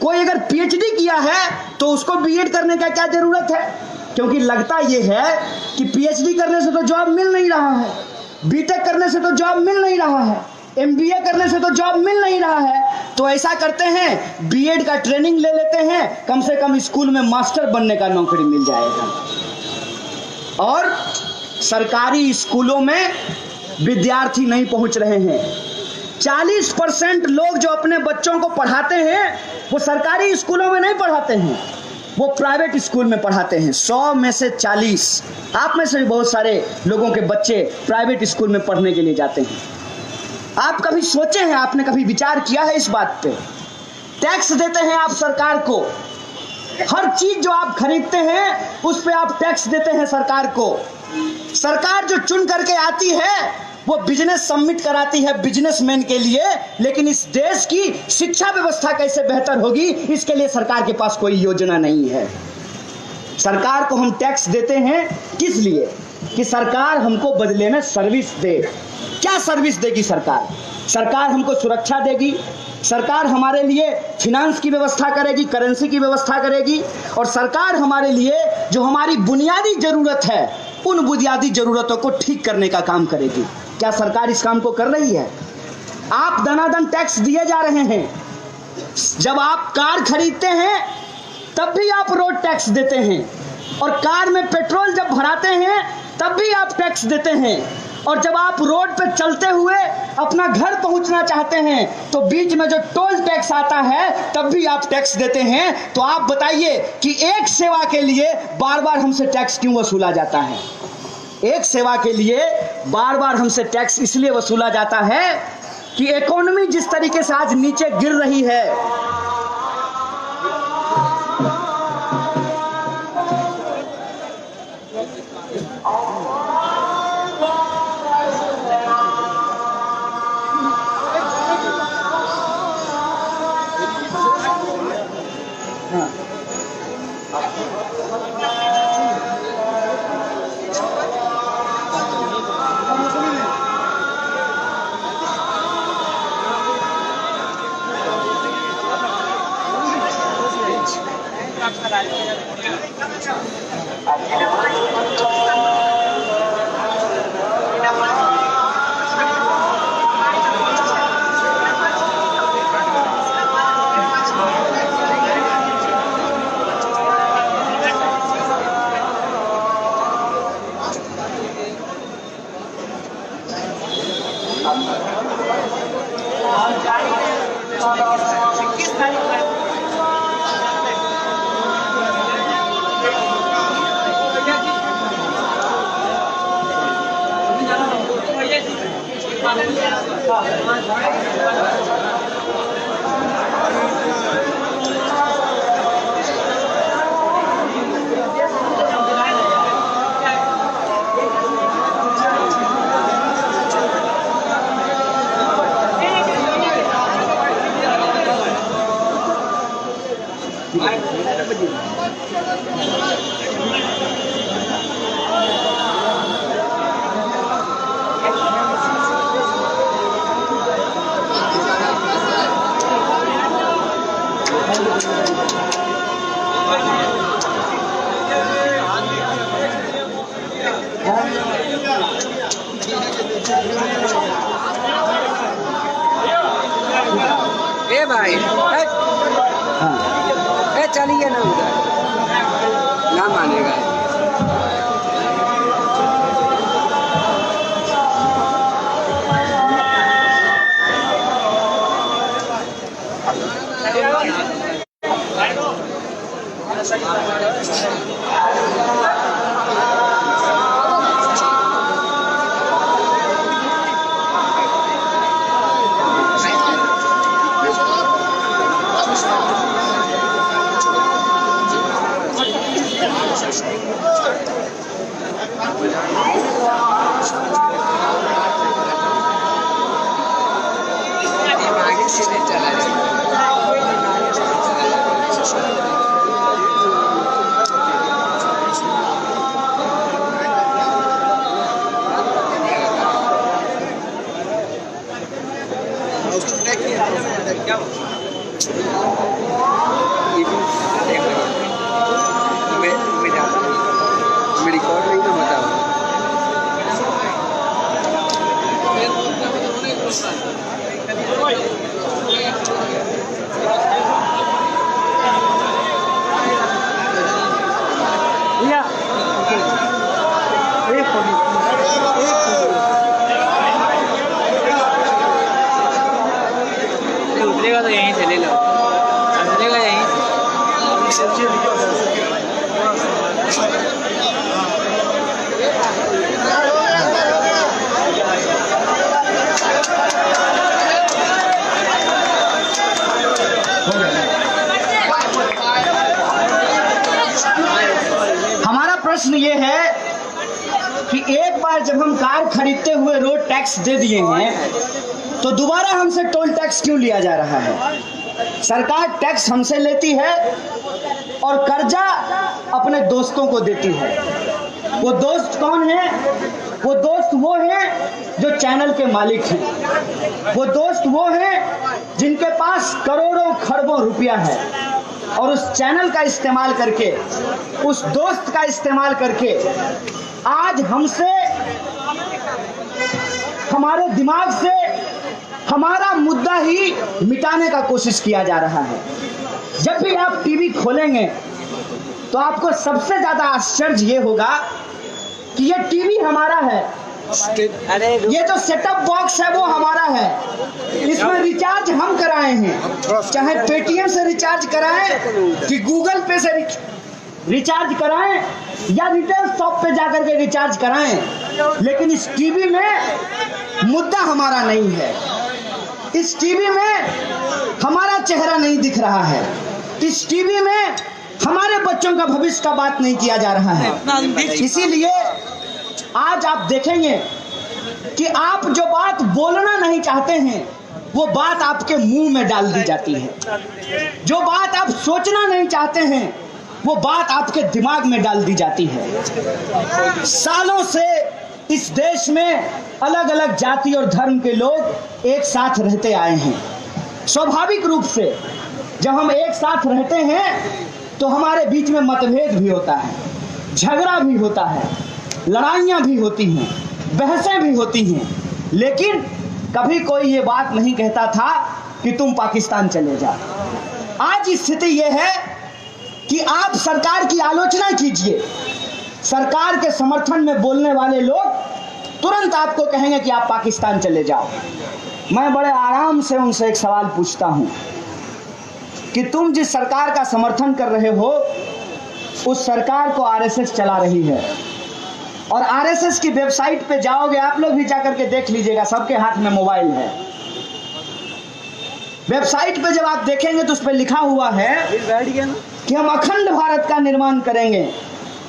कोई अगर पीएचडी किया है तो उसको बीएड करने का क्या जरूरत है? क्योंकि लगता यह है कि पीएचडी करने से तो जॉब मिल नहीं रहा है, बीटेक करने से तो जॉब मिल नहीं रहा है, एमबीए करने से तो जॉब मिल नहीं रहा है, तो ऐसा करते हैं बीएड का ट्रेनिंग ले लेते हैं, कम से कम स्कूल में मास्टर बनने का नौकरी मिल जाएगा। और सरकारी स्कूलों में विद्यार्थी नहीं पहुंच रहे हैं। 40% लोग जो अपने बच्चों को पढ़ाते हैं वो सरकारी स्कूलों में नहीं पढ़ाते हैं, वो प्राइवेट स्कूल में पढ़ाते हैं। 100 में से 40, आप में से भी बहुत सारे लोगों के बच्चे प्राइवेट स्कूल में पढ़ने के लिए जाते हैं। आप कभी सोचे हैं, आपने कभी विचार किया है इस बात पे? टैक्स देते हैं आप सरकार को, हर चीज जो आप खरीदते हैं उस पे आप टैक्स देते हैं सरकार को। सरकार जो चुन करके आती है वो बिजनेस सबमिट कराती है बिजनेसमैन के लिए, लेकिन इस देश की शिक्षा व्यवस्था कैसे बेहतर होगी इसके लिए सरकार के पास कोई योजना नहीं है। सरकार को हम टैक्स देते हैं किस लिए? कि सरकार हमको बदले में सर्विस दे। क्या सर्विस देगी सरकार? सरकार हमको सुरक्षा देगी, सरकार हमारे लिए फिनांस की व्यवस्था करेगी, करेंसी की व्यवस्था करेगी, और सरकार हमारे लिए जो हमारी बुनियादी जरूरत है उन बुनियादी जरूरतों को ठीक करने का काम करेगी। क्या सरकार इस काम को कर रही है? आप दनादन टैक्स दिए जा रहे हैं। जब आप कार खरीदते हैं तब भी आप रोड टैक्स देते हैं, और कार में पेट्रोल जब भराते हैं तब भी आप टैक्स देते हैं, और जब आप रोड पे चलते हुए अपना घर पहुंचना चाहते हैं तो बीच में जो टोल टैक्स आता है तब भी आप टैक्स देते हैं। तो आप बताइए कि एक सेवा के लिए बार बार हमसे टैक्स क्यों वसूला जाता है? एक सेवा के लिए बार बार हमसे टैक्स इसलिए वसूला जाता है कि इकोनॉमी जिस तरीके से आज नीचे गिर रही है, ए भाई चलिए ना उधर, ना मानेगा। मैं जाता हूँ, मैं रिकॉर्ड नहीं तो बताऊँ। भैया एक फोटो उतरेगा तो यहीं से ले लो, उतरेगा यहीं हमारा प्रश्न ये है कि एक बार जब हम कार खरीदते हुए रोड टैक्स दे दिए हैं तो दोबारा हमसे टोल टैक्स क्यों लिया जा रहा है? सरकार टैक्स हमसे लेती है और कर्जा अपने दोस्तों को देती है। वो दोस्त कौन है? वो दोस्त वो हैं जो चैनल के मालिक हैं। वो दोस्त वो हैं जिनके पास करोड़ों खरबों रुपया है और उस चैनल का इस्तेमाल करके, उस दोस्त का इस्तेमाल करके आज हमसे, हमारे दिमाग से हमारा मुद्दा ही मिटाने का कोशिश किया जा रहा है। जब भी आप टीवी खोलेंगे तो आपको सबसे ज्यादा आश्चर्य ये होगा कि ये टीवी हमारा है, ये जो सेटअप बॉक्स है वो हमारा है, इसमें रिचार्ज हम कराए हैं, चाहे पेटीएम से रिचार्ज कराएं कि गूगल पे से रिचार्ज कराएं या रिटेल शॉप पे जाकर के रिचार्ज कराएं, लेकिन इस टीवी में मुद्दा हमारा नहीं है। इस टीवी में हमारा चेहरा नहीं दिख रहा है। इस टीवी में हमारे बच्चों का भविष्य का बात नहीं किया जा रहा है। इसीलिए आज आप देखेंगे कि आप जो बात बोलना नहीं चाहते हैं वो बात आपके मुंह में डाल दी जाती है। जो बात आप सोचना नहीं चाहते हैं वो बात आपके दिमाग में डाल दी जाती है। सालों से इस देश में अलग अलग जाति और धर्म के लोग एक साथ रहते आए हैं। स्वाभाविक रूप से जब हम एक साथ रहते हैं तो हमारे बीच में मतभेद भी होता है, झगड़ा भी होता है, लड़ाइयाँ भी होती हैं, बहसें भी होती हैं, लेकिन कभी कोई ये बात नहीं कहता था कि तुम पाकिस्तान चले जाओ। आज स्थिति ये है कि आप सरकार की आलोचना कीजिए, सरकार के समर्थन में बोलने वाले लोग तुरंत आपको कहेंगे कि आप पाकिस्तान चले जाओ। मैं बड़े आराम से उनसे एक सवाल पूछता हूं कि तुम जिस सरकार का समर्थन कर रहे हो उस सरकार को आरएसएस चला रही है, और आरएसएस की वेबसाइट पे जाओगे, आप लोग भी जाकर के देख लीजिएगा, सबके हाथ में मोबाइल है। वेबसाइट पे जब आप देखेंगे तो उस पर लिखा हुआ है कि हम अखंड भारत का निर्माण करेंगे,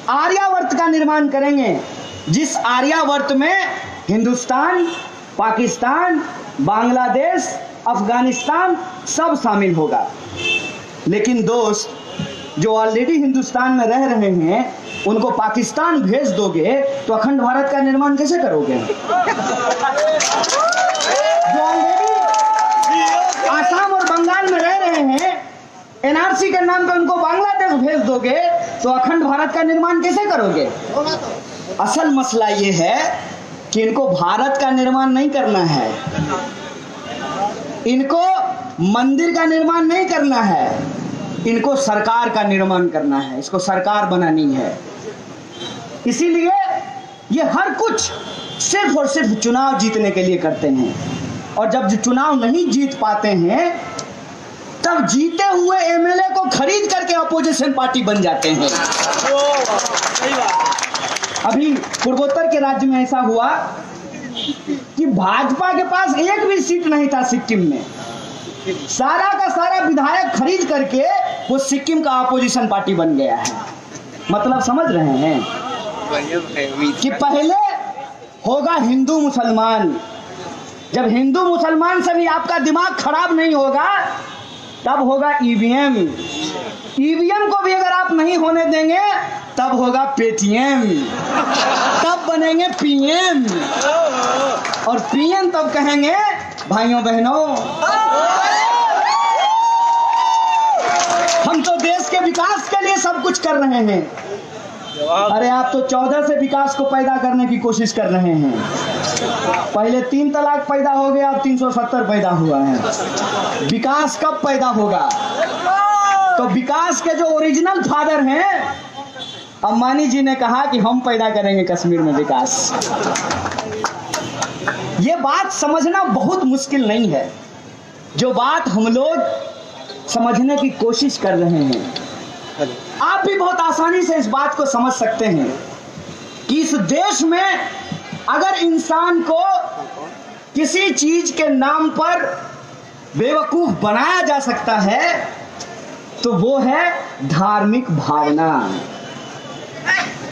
आर्यावर्त का निर्माण करेंगे, जिस आर्यावर्त में हिंदुस्तान, पाकिस्तान, बांग्लादेश, अफगानिस्तान सब शामिल होगा। लेकिन दोस्त, जो ऑलरेडी हिंदुस्तान में रह रहे हैं उनको पाकिस्तान भेज दोगे तो अखंड भारत का निर्माण कैसे करोगे? जो ऑलरेडी आसाम और बंगाल में रह रहे हैं, एनआरसी के नाम पे उनको बांग्लादेश भेज दोगे तो अखंड भारत का निर्माण कैसे करोगे? असल मसला ये है कि इनको भारत का निर्माण नहीं करना है, इनको मंदिर का निर्माण नहीं करना है, इनको सरकार का निर्माण करना है, इसको सरकार बनानी है। इसीलिए ये हर कुछ सिर्फ और सिर्फ चुनाव जीतने के लिए करते हैं, और जब जो चुनाव नहीं जीत पाते हैं तब जीते हुए एमएलए को खरीद करके अपोजिशन पार्टी बन जाते हैं। अभी पूर्वोत्तर के राज्य में ऐसा हुआ कि भाजपा के पास एक भी सीट नहीं था सिक्किम में, सारा का सारा विधायक खरीद करके वो सिक्किम का अपोजिशन पार्टी बन गया है। मतलब समझ रहे हैं कि पहले होगा हिंदू मुसलमान, जब हिंदू मुसलमान से भी आपका दिमाग खराब नहीं होगा तब होगा ईवीएम, ईवीएम को भी अगर आप नहीं होने देंगे तब होगा पेटीएम, तब बनेंगे पीएम, और पीएम तब कहेंगे भाइयों बहनों विकास के लिए सब कुछ कर रहे हैं। अरे आप तो 14 से विकास को पैदा करने की कोशिश कर रहे हैं। पहले 3 तलाक पैदा हो गया, अब 370 पैदा हुआ है। विकास कब पैदा होगा? तो विकास के जो ओरिजिनल फादर हैं, अंबानी जी ने कहा कि हम पैदा करेंगे कश्मीर में विकास। ये बात समझना बहुत मुश्किल नहीं है, जो बात हम लोग समझने की कोशिश कर रहे हैं। आप भी बहुत आसानी से इस बात को समझ सकते हैं कि इस देश में अगर इंसान को किसी चीज के नाम पर बेवकूफ बनाया जा सकता है तो वो है धार्मिक भावना।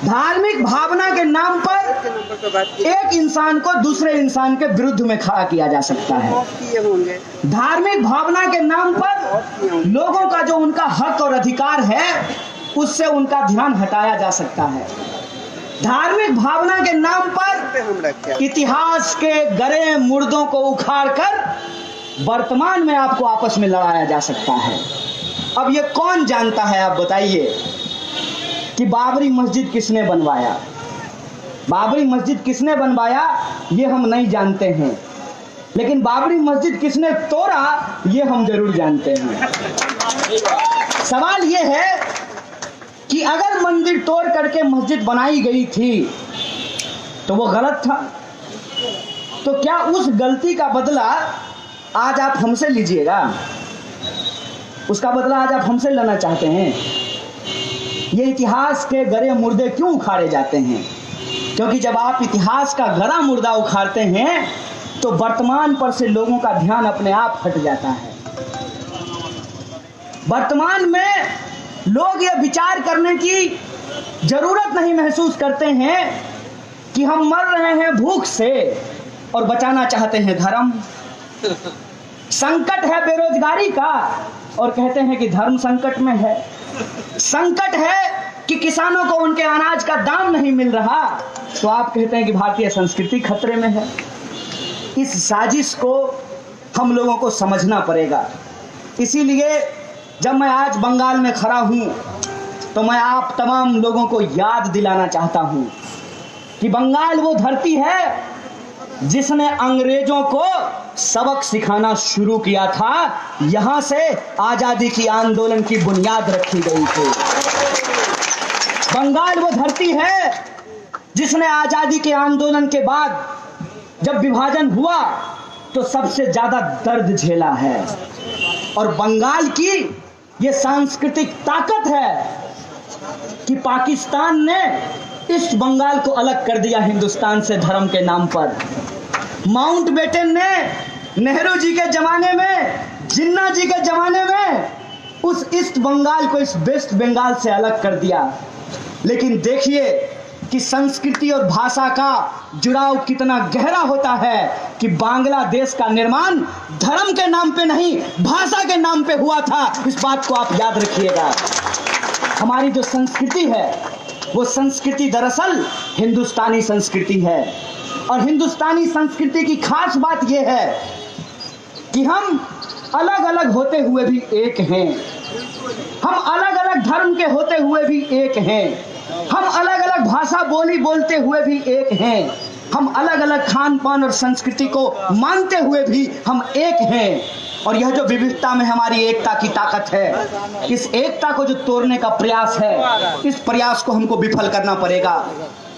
धार्मिक भावना के नाम पर एक इंसान को दूसरे इंसान के विरुद्ध में खड़ा किया जा सकता है। धार्मिक भावना के नाम पर लोगों का जो उनका हक और अधिकार है उससे उनका ध्यान हटाया जा सकता है। धार्मिक भावना के नाम पर इतिहास के गरे मुर्दों को उखाड़कर वर्तमान में आपको आपस में लड़ाया जा सकता है। अब ये कौन जानता है, आप बताइए कि बाबरी मस्जिद किसने बनवाया? बाबरी मस्जिद किसने बनवाया ये हम नहीं जानते हैं, लेकिन बाबरी मस्जिद किसने तोड़ा ये हम जरूर जानते हैं। सवाल ये है कि अगर मंदिर तोड़ करके मस्जिद बनाई गई थी तो वो गलत था, तो क्या उस गलती का बदला आज आप हमसे लीजिएगा? उसका बदला आज आप हमसे लेना चाहते हैं? ये इतिहास के गरे मुर्दे क्यों उखाड़े जाते हैं? क्योंकि जब आप इतिहास का गरा मुर्दा उखाड़ते हैं तो वर्तमान पर से लोगों का ध्यान अपने आप हट जाता है। वर्तमान में लोग ये विचार करने की जरूरत नहीं महसूस करते हैं कि हम मर रहे हैं भूख से और बचाना चाहते हैं धर्म। संकट है बेरोजगारी का और कहते हैं कि धर्म संकट में है। संकट है कि किसानों को उनके अनाज का दाम नहीं मिल रहा तो आप कहते हैं कि भारतीय संस्कृति खतरे में है। इस साजिश को हम लोगों को समझना पड़ेगा। इसीलिए जब मैं आज बंगाल में खड़ा हूं तो मैं आप तमाम लोगों को याद दिलाना चाहता हूं कि बंगाल वो धरती है जिसने अंग्रेजों को सबक सिखाना शुरू किया था। यहां से आजादी की आंदोलन की बुनियाद रखी गई थी। बंगाल वो धरती है जिसने आजादी के आंदोलन के बाद जब विभाजन हुआ तो सबसे ज्यादा दर्द झेला है। और बंगाल की ये सांस्कृतिक ताकत है कि पाकिस्तान ने ईस्ट बंगाल को अलग कर दिया हिंदुस्तान से धर्म के नाम पर। माउंटबेटन ने नेहरू जी के जमाने में, जिन्ना जी के जमाने में उस ईस्ट बंगाल को इस वेस्ट बंगाल से अलग कर दिया। लेकिन देखिए कि संस्कृति और भाषा का जुड़ाव कितना गहरा होता है कि बांग्लादेश का निर्माण धर्म के नाम पे नहीं भाषा के नाम पे हुआ था। इस बात को आप याद रखिएगा। हमारी जो संस्कृति है वो संस्कृति दरअसल हिंदुस्तानी संस्कृति है। और हिंदुस्तानी संस्कृति की खास बात यह है कि हम अलग अलग होते हुए भी एक हैं। हम अलग अलग धर्म के होते हुए भी एक हैं। हम अलग अलग भाषा बोली बोलते हुए भी एक हैं। हम अलग अलग खान पान और संस्कृति को मानते हुए भी हम एक हैं। और यह जो विविधता में हमारी एकता की ताकत है, इस एकता को जो तोड़ने का प्रयास है, इस प्रयास को हमको विफल करना पड़ेगा।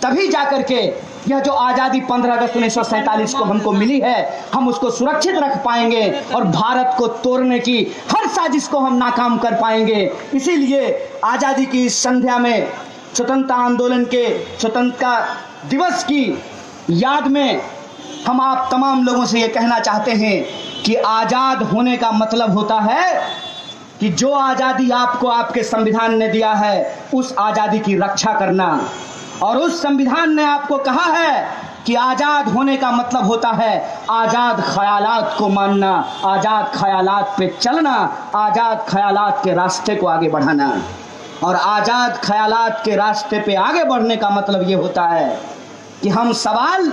तभी जाकर के यह जो आज़ादी 15 अगस्त 1947 को हमको मिली है हम उसको सुरक्षित रख पाएंगे और भारत को तोड़ने की हर साजिश को हम नाकाम कर पाएंगे। इसीलिए आज़ादी की इस संध्या में स्वतंत्रता आंदोलन के स्वतंत्रता दिवस की याद में हम आप तमाम लोगों से ये कहना चाहते हैं कि आज़ाद होने का मतलब होता है कि जो आज़ादी आपको आपके संविधान ने दिया है उस आज़ादी की रक्षा करना। और उस संविधान ने आपको कहा है कि आज़ाद होने का मतलब होता है आज़ाद ख्यालात को मानना, आज़ाद ख्यालात पे चलना, आज़ाद ख्यालात के रास्ते को आगे बढ़ाना। और आज़ाद ख्यालात के रास्ते पे आगे बढ़ने का मतलब ये होता है कि हम सवाल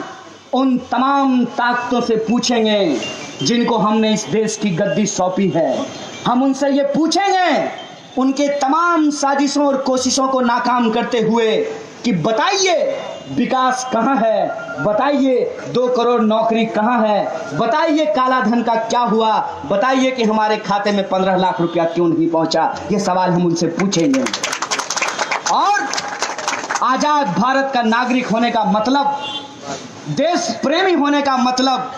उन तमाम ताकतों से पूछेंगे जिनको हमने इस देश की गद्दी सौंपी है। हम उनसे ये पूछेंगे उनके तमाम साजिशों और कोशिशों को नाकाम करते हुए कि बताइए विकास कहाँ है, बताइए 2 करोड़ नौकरी कहाँ है, बताइए काला धन का क्या हुआ, बताइए कि हमारे खाते में 15 लाख रुपया क्यों नहीं पहुंचा। ये सवाल हम उनसे पूछेंगे। और आजाद भारत का नागरिक होने का मतलब, देश प्रेमी होने का मतलब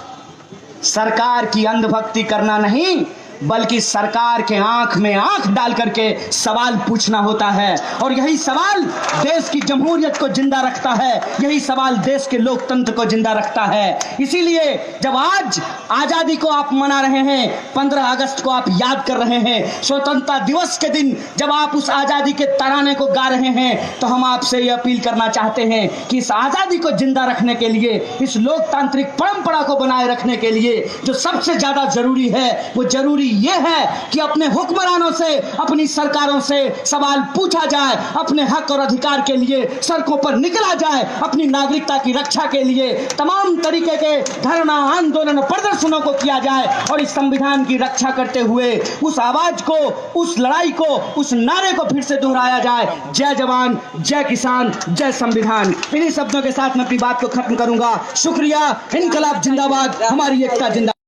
सरकार की अंधभक्ति करना नहीं, बल्कि सरकार के आंख में आंख डाल करके सवाल पूछना होता है। और यही सवाल देश की जमहूरियत को जिंदा रखता है, यही सवाल देश के लोकतंत्र को जिंदा रखता है। इसीलिए जब आज आजादी को आप मना रहे हैं, 15 अगस्त को आप याद कर रहे हैं, स्वतंत्रता दिवस के दिन जब आप उस आजादी के तराने को गा रहे हैं, तो हम आपसे यह अपील करना चाहते हैं कि इस आजादी को जिंदा रखने के लिए, इस लोकतांत्रिक परंपरा को बनाए रखने के लिए जो सबसे ज्यादा जरूरी है, वो जरूरी ये है कि अपने हुक्मरानों से, अपनी सरकारों से सवाल पूछा जाए, अपने हक और अधिकार के लिए सड़कों पर निकला जाए, अपनी नागरिकता की रक्षा के लिए तमाम तरीके के धरना, आंदोलन, प्रदर्शनों को किया जाए और इस संविधान की रक्षा करते हुए उस आवाज को, उस लड़ाई को, उस नारे को फिर से दोहराया जाए, जय जवान, जय किसान, जय संविधान। इन्हीं शब्दों के साथ मैं अपनी बात को खत्म करूंगा। शुक्रिया। इनकलाब जिंदाबाद, हमारी एकता जिंदाबाद।